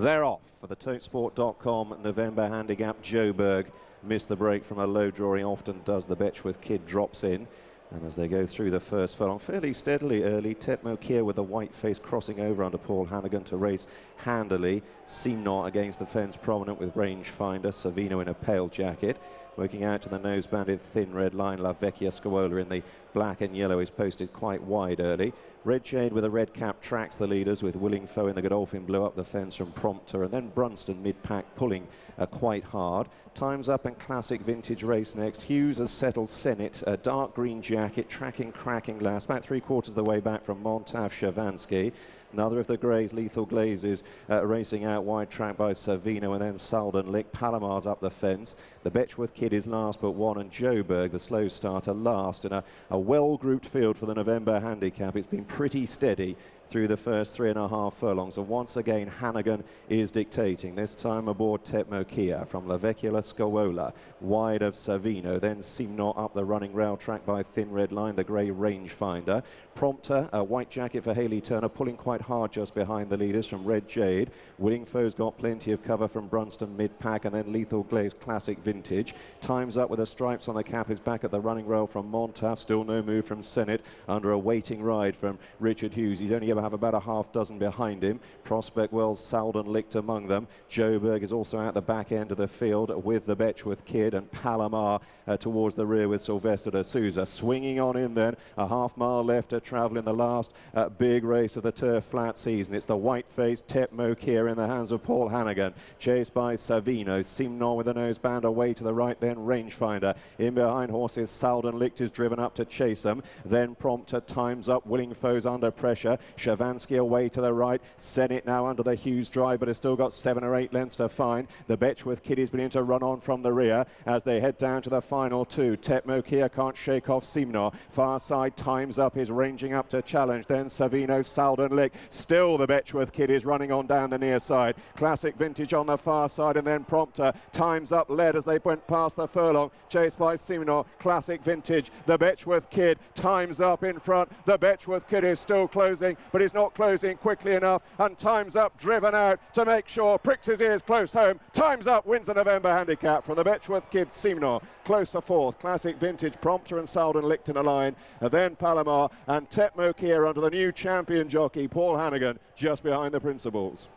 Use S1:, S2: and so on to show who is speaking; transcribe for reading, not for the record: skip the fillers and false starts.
S1: They're off for the Totesport.com November Handicap. Joburg missed the break from a low draw. He often does. The Betchworth kid drops in. And as they go through the first furlong fairly steadily early, Tetmo Kier with the white face crossing over under Paul Hannigan to race handily. Seamnot against the fence, prominent with Rangefinder. Savino in a pale jacket. Working out to the nose-banded thin red line, La Vecchia Scaola in the black and yellow is posted quite wide early. Red Jade with a red cap tracks the leaders, with Willing Foe in the Godolphin Blue up the fence from Prompter, and then Brunston mid-pack pulling quite hard. Time's Up and Classic Vintage race next. Hughes has settled Senate, a dark green jacket, tracking cracking last, about 3/4 of the way back from Montav Shavansky. Another of the greys, Lethal Glazes, racing out wide track by Savino, and then Salden Lick. Palomar's up the fence. The Betchworth kid is last but one, and Joburg, the slow starter, last in a well-grouped field for the November Handicap. It's been pretty steady through the first 3.5 furlongs, and once again Hannigan is dictating, this time aboard Tetmo Kier from La Vecchia Scaola, wide of Savino, then Seamnot up the running rail track by Thin Red Line, the grey Rangefinder. Prompter, a white jacket for Haley Turner, pulling quite hard just behind the leaders from Red Jade. Willing Foe's got plenty of cover from Brunston mid-pack, and then Lethal Glaze Classic Vintage. Time's Up with the stripes on the cap is back at the running rail from Montav, still no move from Senate under a waiting ride from Richard Hughes. He's only have about a half dozen behind him. Prospect Wells, Salden licked among them. Joburg is also at the back end of the field with the Betchworth kid, and Palomar towards the rear with Sylvester de Souza. Swinging on in then, a half mile left to travel in the last big race of the turf flat season. It's the white-faced Tetmo Kier in the hands of Paul Hannigan, chased by Savino. Seamnot with the noseband away to the right, then Rangefinder. In behind horses, Salden Licht is driven up to chase them. Then Prompter, Time's Up, Willing Foe's under pressure. Shavansky away to the right. Senate now under the Hughes drive, but has still got 7 or 8 lengths to find. The Betchworth kid is beginning to run on from the rear as they head down to the final two. Tetmo Kier can't shake off Seamnot. Far side, Time's Up is ranging up to challenge. Then Savino, Salden Lick. Still the Betchworth kid is running on down the near side. Classic Vintage on the far side, and then Prompter. Time's Up led as they went past the furlong, chased by Seamnot. Classic Vintage, the Betchworth kid. Time's Up in front. The Betchworth kid is still closing, but he's not closing quickly enough, and Time's Up driven out to make sure, pricks his ears close home. Time's Up wins the November Handicap from the Betchworth kid Seamnot. Close to fourth, Classic Vintage, Prompter and Salden licked in a line, and then Palomar and Tetmo Kier under the new champion jockey Paul Hannigan just behind the principals.